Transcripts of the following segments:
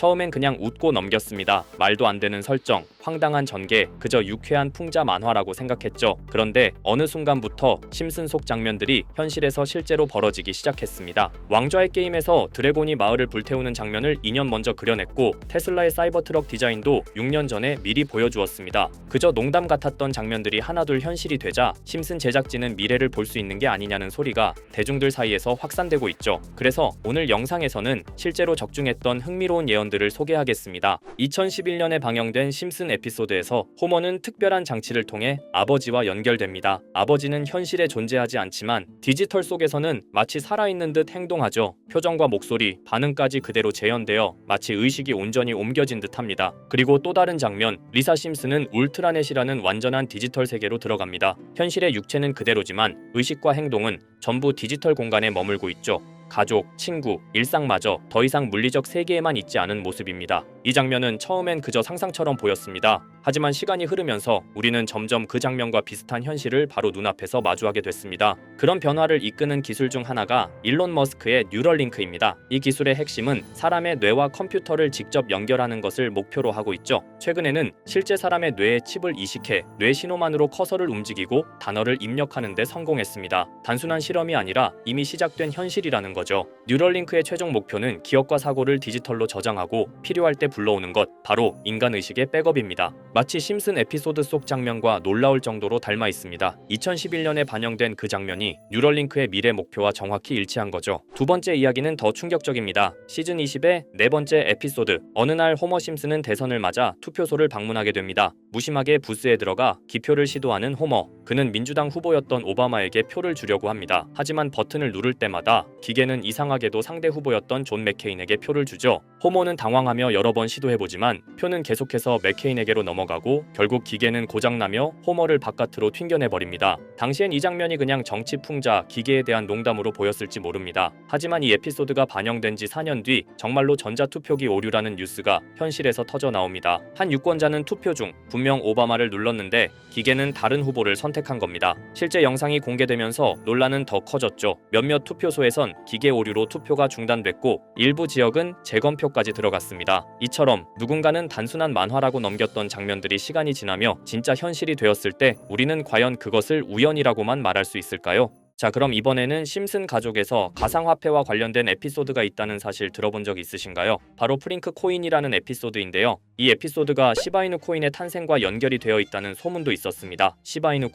처음엔 그냥 웃고 넘겼습니다. 말도 안 되는 설정, 황당한 전개, 그저 유쾌한 풍자 만화라고 생각했죠. 그런데 어느 순간부터 심슨 속 장면들이 현실에서 실제로 벌어지기 시작했습니다. 왕좌의 게임에서 드래곤이 마을을 불태우는 장면을 2년 먼저 그려냈고 테슬라의 사이버트럭 디자인도 6년 전에 미리 보여주었습니다. 그저 농담 같았던 장면들이 하나둘 현실이 되자 심슨 제작진은 미래를 볼 수 있는 게 아니냐는 소리가 대중들 사이에서 확산되고 있죠. 그래서 오늘 영상에서는 실제로 적중했던 흥미로운 예언들을 소개하겠습니다. 2011년에 방영된 심슨 에피소드에서 호머는 특별한 장치를 통해 아버지와 연결됩니다. 아버지는 현실에 존재하지 않지만 디지털 속에서는 마치 살아있는 듯 행동하죠. 표정과 목소리, 반응까지 그대로 재현되어 마치 의식이 온전히 옮겨진 듯합니다. 그리고 또 다른 장면, 리사 심슨은 울트라넷이라는 완전한 디지털 세계로 들어갑니다. 현실의 육체는 그대로지만 의식과 행동은 전부 디지털 공간에 머물고 있죠. 가족, 친구, 일상마저 더 이상 물리적 세계에만 있지 않은 모습입니다. 이 장면은 처음엔 그저 상상처럼 보였습니다. 하지만 시간이 흐르면서 우리는 점점 그 장면과 비슷한 현실을 바로 눈앞에서 마주하게 됐습니다. 그런 변화를 이끄는 기술 중 하나가 일론 머스크의 뉴럴링크입니다. 이 기술의 핵심은 사람의 뇌와 컴퓨터를 직접 연결하는 것을 목표로 하고 있죠. 최근에는 실제 사람의 뇌에 칩을 이식해 뇌 신호만으로 커서를 움직이고 단어를 입력하는 데 성공했습니다. 단순한 실험이 아니라 이미 시작된 현실이라는 거죠. 뉴럴링크의 최종 목표는 기억과 사고를 디지털로 저장하고 필요할 때 불러오는 것, 바로 인간의식의 백업입니다. 마치 심슨 에피소드 속 장면과 놀라울 정도로 닮아 있습니다. 2011년에 반영된 그 장면이 뉴럴링크의 미래 목표와 정확히 일치한 거죠. 두 번째 이야기는 더 충격적입니다. 시즌 20의 네 번째 에피소드. 어느 날 호머 심슨은 대선을 맞아 투표소를 방문하게 됩니다. 무심하게 부스에 들어가 기표를 시도하는 호머. 그는 민주당 후보였던 오바마에게 표를 주려고 합니다. 하지만 버튼을 누를 때마다 기계는 이상하게도 상대 후보였던 존 맥케인에게 표를 주죠. 호머는 당황하며 여러 번 시도해보지만 표는 계속해서 맥케인에게로 넘어가고 결국 기계는 고장나며 호머를 바깥으로 튕겨내버립니다. 당시엔 이 장면이 그냥 정치 풍자, 기계에 대한 농담으로 보였을지 모릅니다. 하지만 이 에피소드가 반영된 지 4년 뒤 정말로 전자투표기 오류라는 뉴스가 현실에서 터져 나옵니다. 한 유권자는 투표 중 분명 오바마를 눌렀는데 기계는 다른 후보를 선택한 겁니다. 실제 영상이 공개되면서 논란은 더 커졌죠. 몇몇 투표소에선 기계 오류로 투표가 중단됐고 일부 지역은 재검표까지 들어갔습니다. 이처럼 누군가는 단순한 만화라고 넘겼던 장면들이 시간이 지나며 진짜 현실이 되었을 때 우리는 과연 그것을 우연이라고만 말할 수 있을까요? 자, 그럼 이번에는 심슨 가족에서 가상화폐와 관련된 에피소드가 있다는 사실 들어본 적 있으신가요? 바로 프링크 코인이라는 에피소드인데요. 이 에피소드가 시바이누 코인의 탄생과 연결이 되어 있다는 소문도 있었습니다. 시바이누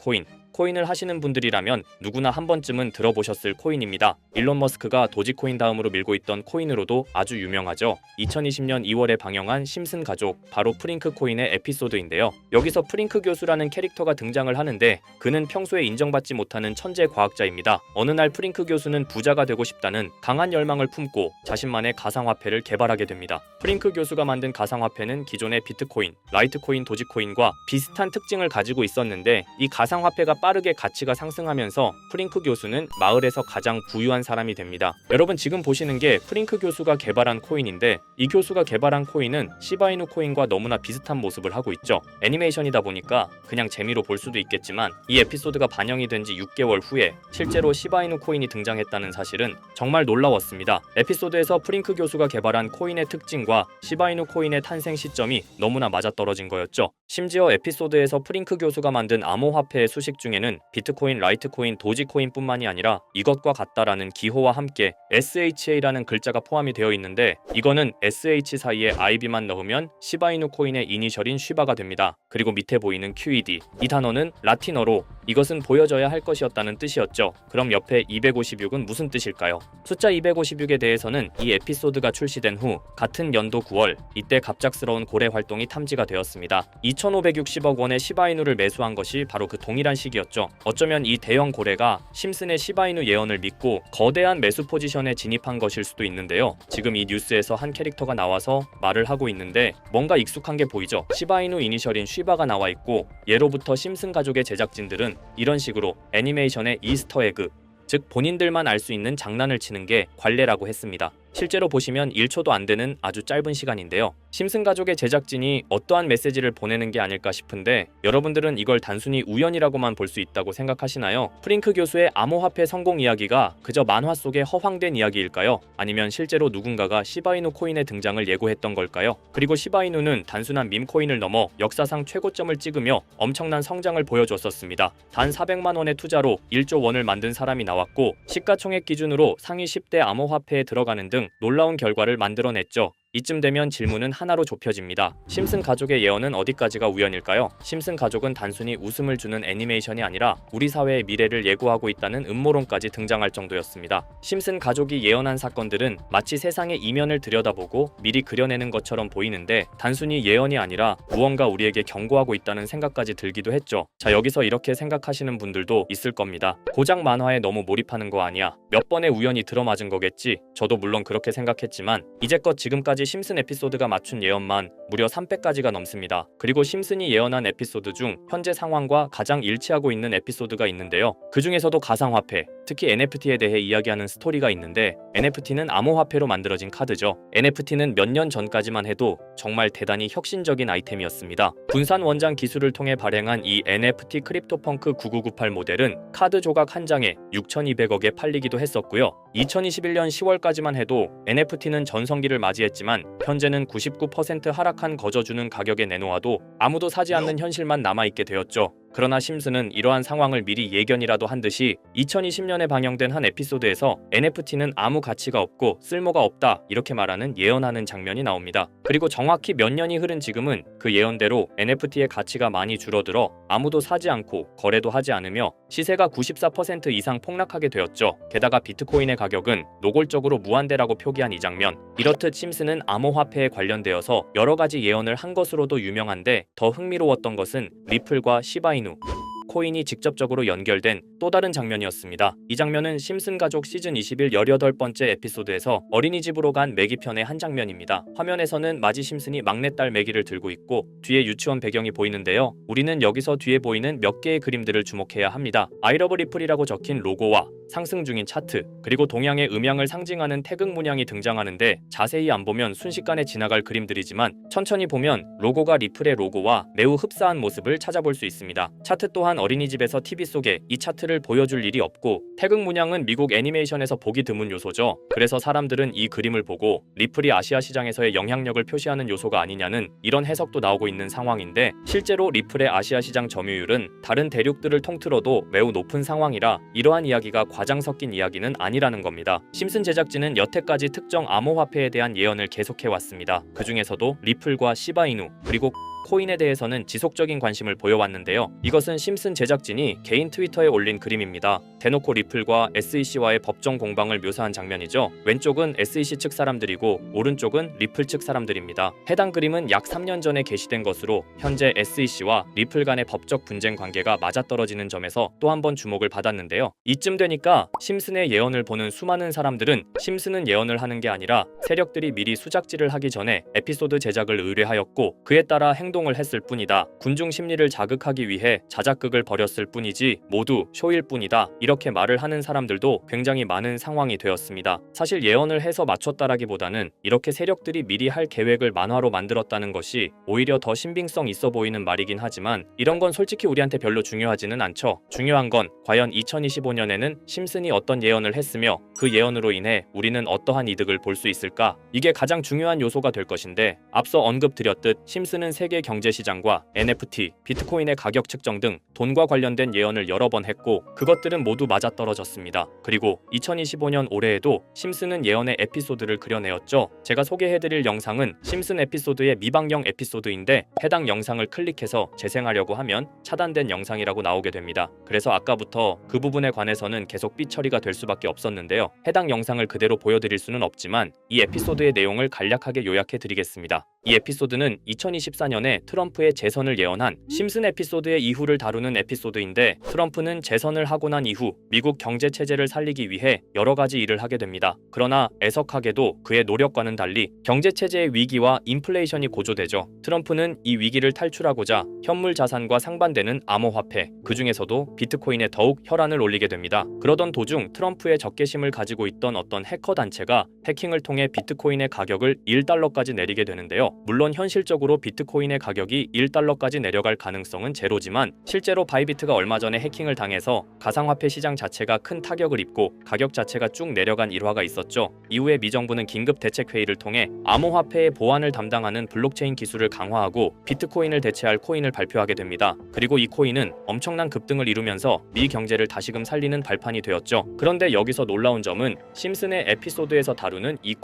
코인을 하시는 분들이라면 누구나 한 번쯤은 들어보셨을 코인입니다. 일론 머스크가 도지코인 다음으로 밀고 있던 코인으로도 아주 유명하죠. 2020년 2월에 방영한 심슨 가족, 바로 프링크 코인의 에피소드인데요. 여기서 프링크 교수라는 캐릭터가 등장을 하는데 그는 평소에 인정받지 못하는 천재 과학자입니다. 어느 날 프링크 교수는 부자가 되고 싶다는 강한 열망을 품고 자신만의 가상화폐를 개발하게 됩니다. 프링크 교수가 만든 가상화폐는 기존의 비트코인, 라이트코인, 도지코인과 비슷한 특징을 가지고 있었는데 이 가상화폐가 빠르게 가치가 상승하면서 프링크 교수는 마을에서 가장 부유한 사람이 됩니다. 여러분 지금 보시는 게 프링크 교수가 개발한 코인인데 이 교수가 개발한 코인은 시바이누 코인과 너무나 비슷한 모습을 하고 있죠. 애니메이션이다 보니까 그냥 재미로 볼 수도 있겠지만 이 에피소드가 반영이 된 지 6개월 후에 실제로 시바이누 코인이 등장했다는 사실은 정말 놀라웠습니다. 에피소드에서 프링크 교수가 개발한 코인의 특징과 시바이누 코인의 탄생 시점이 너무나 맞아떨어진 거였죠. 심지어 에피소드에서 프링크 교수가 만든 암호화폐의 수식 중에는 비트코인, 라이트코인, 도지코인뿐만이 아니라 이것과 같다라는 기호와 함께 SHA라는 글자가 포함이 되어 있는데 이거는 SH 사이에 IB만 넣으면 시바이누 코인의 이니셜인 쉬바가 됩니다. 그리고 밑에 보이는 QED, 이 단어는 라틴어로 이것은 보여져야 할 것이었다는 뜻이었죠. 그럼 옆에 256은 무슨 뜻일까요? 숫자 256에 대해서는 이 에피소드가 출시된 후 같은 연도 9월 이때 갑작스러운 고래 활동이 탐지가 되었습니다. 2,560억 원의 시바이누를 매수한 것이 바로 그 동일한 시기였죠. 어쩌면 이 대형 고래가 심슨의 시바이누 예언을 믿고 거대한 매수 포지션에 진입한 것일 수도 있는데요. 지금 이 뉴스에서 한 캐릭터가 나와서 말을 하고 있는데 뭔가 익숙한 게 보이죠. 시바이누 이니셜인 쉬바가 나와 있고 예로부터 심슨 가족의 제작진들은 이런 식으로 애니메이션의 이스터 에그, 즉 본인들만 알 수 있는 장난을 치는 게 관례라고 했습니다. 실제로 보시면 1초도 안 되는 아주 짧은 시간인데요. 심슨 가족의 제작진이 어떠한 메시지를 보내는 게 아닐까 싶은데 여러분들은 이걸 단순히 우연이라고만 볼 수 있다고 생각하시나요? 프링크 교수의 암호화폐 성공 이야기가 그저 만화 속의 허황된 이야기일까요? 아니면 실제로 누군가가 시바이누 코인의 등장을 예고했던 걸까요? 그리고 시바이누는 단순한 밈 코인을 넘어 역사상 최고점을 찍으며 엄청난 성장을 보여줬었습니다. 단 400만 원의 투자로 1조 원을 만든 사람이 나왔고 시가총액 기준으로 상위 10대 암호화폐에 들어가는 등 놀라운 결과를 만들어냈죠. 이쯤 되면 질문은 하나로 좁혀집니다. 심슨 가족의 예언은 어디까지가 우연일까요? 심슨 가족은 단순히 웃음을 주는 애니메이션이 아니라 우리 사회의 미래를 예고하고 있다는 음모론까지 등장할 정도였습니다. 심슨 가족이 예언한 사건들은 마치 세상의 이면을 들여다보고 미리 그려내는 것처럼 보이는데 단순히 예언이 아니라 무언가 우리에게 경고하고 있다는 생각까지 들기도 했죠. 자, 여기서 이렇게 생각하시는 분들도 있을 겁니다. 고작 만화에 너무 몰입하는 거 아니야? 몇 번의 우연이 들어맞은 거겠지? 저도 물론 그렇게 생각했지만 이제껏 지금까지 심슨 에피소드가 맞춘 예언만 무려 300가지가 넘습니다. 그리고 심슨이 예언한 에피소드 중 현재 상황과 가장 일치하고 있는 에피소드가 있는데요. 그 중에서도 가상화폐, 특히 NFT에 대해 이야기하는 스토리가 있는데 NFT는 암호화폐로 만들어진 카드죠. NFT는 몇 년 전까지만 해도 정말 대단히 혁신적인 아이템이었습니다. 분산 원장 기술을 통해 발행한 이 NFT 크립토펑크 9998 모델은 카드 조각 한 장에 6,200억에 팔리기도 했었고요. 2021년 10월까지만 해도 NFT는 전성기를 맞이했지만 현재는 99% 하락한 거저주는 가격에 내놓아도 아무도 사지 않는 현실만 남아있게 되었죠. 그러나 심슨은 이러한 상황을 미리 예견이라도 한 듯이 2020년에 방영된 한 에피소드에서 NFT는 아무 가치가 없고 쓸모가 없다 이렇게 말하는 예언하는 장면이 나옵니다. 그리고 정확히 몇 년이 흐른 지금은 그 예언대로 NFT의 가치가 많이 줄어들어 아무도 사지 않고 거래도 하지 않으며 시세가 94% 이상 폭락하게 되었죠. 게다가 비트코인의 가격은 노골적으로 무한대라고 표기한 이 장면. 이렇듯 심슨은 암호화폐에 관련되어서 여러 가지 예언을 한 것으로도 유명한데 더 흥미로웠던 것은 리플과 시바이누 코인이 직접적으로 연결된 또 다른 장면이었습니다. 이 장면은 심슨 가족 시즌 21 18번째 에피소드에서 어린이집으로 간 매기 편의 한 장면입니다. 화면에서는 마지 심슨이 막내딸 매기를 들고 있고 뒤에 유치원 배경이 보이는데요. 우리는 여기서 뒤에 보이는 몇 개의 그림들을 주목해야 합니다. I love 리플이라고 적힌 로고와 상승 중인 차트, 그리고 동양의 음양을 상징하는 태극 문양이 등장하는데 자세히 안 보면 순식간에 지나갈 그림들이지만 천천히 보면 로고가 리플의 로고와 매우 흡사한 모습을 찾아볼 수 있습니다. 차트 또한 어린이집에서 TV 속에 이 차트를 보여줄 일이 없고 태극 문양은 미국 애니메이션에서 보기 드문 요소죠. 그래서 사람들은 이 그림을 보고 리플이 아시아 시장에서의 영향력을 표시하는 요소가 아니냐는 이런 해석도 나오고 있는 상황인데 실제로 리플의 아시아 시장 점유율은 다른 대륙들을 통틀어도 매우 높은 상황이라 이러한 이야기가 과장 섞인 이야기는 아니라는 겁니다. 심슨 제작진은 여태까지 특정 암호화폐에 대한 예언을 계속해왔습니다. 그 중에서도 리플과 시바이누 그리고 코인에 대해서는 지속적인 관심을 보여왔는데요. 이것은 심슨 제작진이 개인 트위터에 올린 그림입니다. 대놓고 리플과 SEC와의 법정 공방을 묘사한 장면이죠. 왼쪽은 SEC 측 사람들이고 오른쪽은 리플 측 사람들입니다. 해당 그림은 약 3년 전에 게시된 것으로 현재 SEC와 리플 간의 법적 분쟁 관계가 맞아떨어지는 점에서 또 한 번 주목을 받았는데요. 이쯤 되니까 심슨의 예언을 보는 수많은 사람들은 심슨은 예언을 하는 게 아니라 세력들이 미리 수작질을 하기 전에 에피소드 제작을 의뢰하였고 그에 따라 행동을 했을 뿐이다. 군중 심리를 자극하기 위해 자작극을 벌였을 뿐이지 모두 쇼일 뿐이다. 이렇게 말을 하는 사람들도 굉장히 많은 상황이 되었습니다. 사실 예언을 해서 맞췄다라기보다는 이렇게 세력들이 미리 할 계획을 만화로 만들었다는 것이 오히려 더 신빙성 있어 보이는 말이긴 하지만 이런 건 솔직히 우리한테 별로 중요하지는 않죠. 중요한 건 과연 2025년에는 심슨이 어떤 예언을 했으며 그 예언으로 인해 우리는 어떠한 이득을 볼 수 있을까? 이게 가장 중요한 요소가 될 것인데 앞서 언급드렸듯 심슨은 세계 경제시장과 NFT, 비트코인의 가격 측정 등 돈과 관련된 예언을 여러 번 했고 그것들은 모두 맞아떨어졌습니다. 그리고 2025년 올해에도 심슨은 예언의 에피소드를 그려내었죠. 제가 소개해드릴 영상은 심슨 에피소드의 미방영 에피소드인데 해당 영상을 클릭해서 재생하려고 하면 차단된 영상이라고 나오게 됩니다. 그래서 아까부터 그 부분에 관해서는 계속 삐처리가 될 수밖에 없었는데요. 해당 영상을 그대로 보여드릴 수는 없지만 이 에피소드의 내용을 간략하게 요약해드리겠습니다. 이 에피소드는 2024년에 전에 트럼프의 재선을 예언한 심슨 에피소드의 이후를 다루는 에피소드인데, 트럼프는 재선을 하고 난 이후 미국 경제 체제를 살리기 위해 여러 가지 일을 하게 됩니다. 그러나 애석하게도 그의 노력과는 달리 경제 체제의 위기와 인플레이션이 고조되죠. 트럼프는 이 위기를 탈출하고자 현물 자산과 상반되는 암호화폐, 그 중에서도 비트코인에 더욱 혈안을 올리게 됩니다. 그러던 도중 트럼프의 적개심을 가지고 있던 어떤 해커 단체가 해킹을 통해 비트코인의 가격을 1달러까지 내리게 되는데요. 물론 현실적으로 비트코인의 가격이 1달러까지 내려갈 가능성은 제로지만, 실제로 바이비트가 얼마 전에 해킹을 당해서 가상화폐 시장 자체가 큰 타격을 입고 가격 자체가 쭉 내려간 일화가 있었죠. 이후에 미 정부는 긴급 대책 회의를 통해 암호화폐의 보안을 담당하는 블록체인 기술을 강화하고 비트코인을 대체할 코인을 발표하게 됩니다. 그리고 이 코인은 엄청난 급등을 이루면서 미 경제를 다시금 살리는 발판이 되었죠. 그런데 여기서 놀라운 점은 심슨의 에피소드에서 다루는 이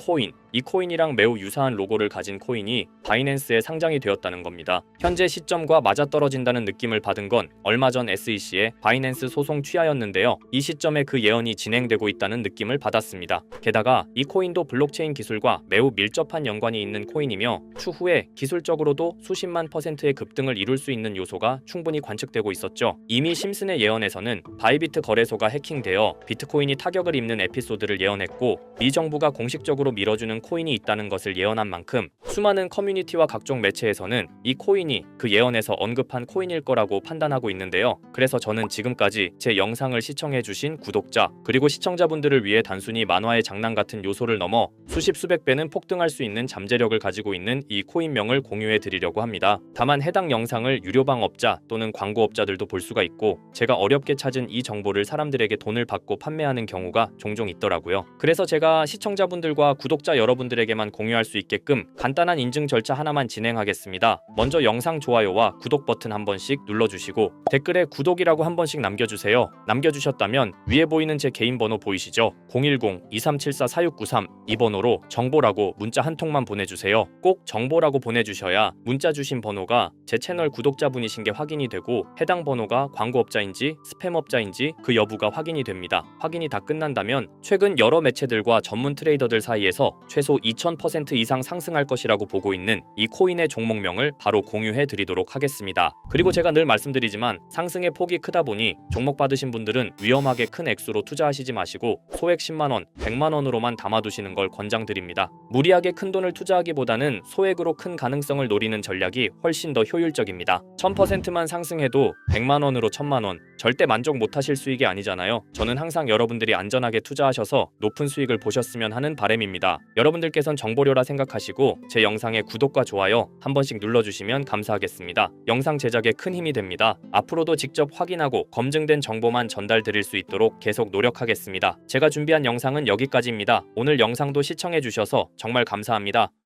코인이랑 매우 유사한 로고를 가진 코인이 바이낸스에 상장이 되었다는 겁니다. 현재 시점과 맞아떨어진다는 느낌을 받은 건 얼마 전 SEC의 바이낸스 소송 취하였는데요. 이 시점에 그 예언이 진행되고 있다는 느낌을 받았습니다. 게다가 이 코인도 블록체인 기술과 매우 밀접한 연관이 있는 코인이며, 추후에 기술적으로도 수십만 %의 급등을 이룰 수 있는 요소가 충분히 관측되고 있었죠. 이미 심슨의 예언에서는 바이비트 거래소가 해킹되어 비트코인이 타격을 입는 에피소드를 예언했고, 미 정부가 공식적으로 밀어주는 코인이 있다는 것을 예언한 만큼 수많은 커뮤니티와 각종 매체에서는 이 코인이 그 예언에서 언급한 코인일 거라고 판단하고 있는데요. 그래서 저는 지금까지 제 영상을 시청해주신 구독자 그리고 시청자분들을 위해 단순히 만화의 장난 같은 요소를 넘어 수십 수백 배는 폭등할 수 있는 잠재력을 가지고 있는 이 코인명을 공유해 드리려고 합니다. 다만 해당 영상을 유료방업자 또는 광고업자들도 볼 수가 있고, 제가 어렵게 찾은 이 정보를 사람들에게 돈을 받고 판매하는 경우가 종종 있더라고요. 그래서 제가 시청자분들과 구독자 여러분들에게만 공유할 수 있게끔 간단한 인증 절차 하나만 진행하겠습니다. 먼저 영상 좋아요와 구독 버튼 한 번씩 눌러주시고 댓글에 구독이라고 한 번씩 남겨주세요. 남겨주셨다면 위에 보이는 제 개인 번호 보이시죠? 010-2374-4693 이 번호로 정보라고 문자 한 통만 보내주세요. 꼭 정보라고 보내주셔야 문자 주신 번호가 제 채널 구독자분이신 게 확인이 되고, 해당 번호가 광고업자인지 스팸업자인지 그 여부가 확인이 됩니다. 확인이 다 끝난다면 최근 여러 매체들과 전문 트레이더들 사이에서 최소 2000% 이상 상승할 것이라고 보고 있는 이 코인의 종목명을 바로 공유해 드리도록 하겠습니다. 그리고 제가 늘 말씀드리지만 상승의 폭이 크다 보니 종목 받으신 분들은 위험하게 큰 액수로 투자하시지 마시고 소액 10만원, 100만원으로만 담아두시는 걸 권장드립니다. 무리하게 큰 돈을 투자하기보다는 소액으로 큰 가능성을 노리는 전략이 훨씬 더 효율적입니다. 1000%만 상승해도 100만원으로 1000만원, 절대 만족 못하실 수익이 아니잖아요. 저는 항상 여러분들이 안전하게 투자하셔서 높은 수익을 보셨으면 하는 바람입니다. 여러분들께선 정보료라 생각하시고 제 영상에 구독과 좋아요 한 번씩 눌러주시면 감사하겠습니다. 영상 제작에 큰 힘이 됩니다. 앞으로도 직접 확인하고 검증된 정보만 전달드릴 수 있도록 계속 노력하겠습니다. 제가 준비한 영상은 여기까지입니다. 오늘 영상도 시청해주셔서 정말 감사합니다.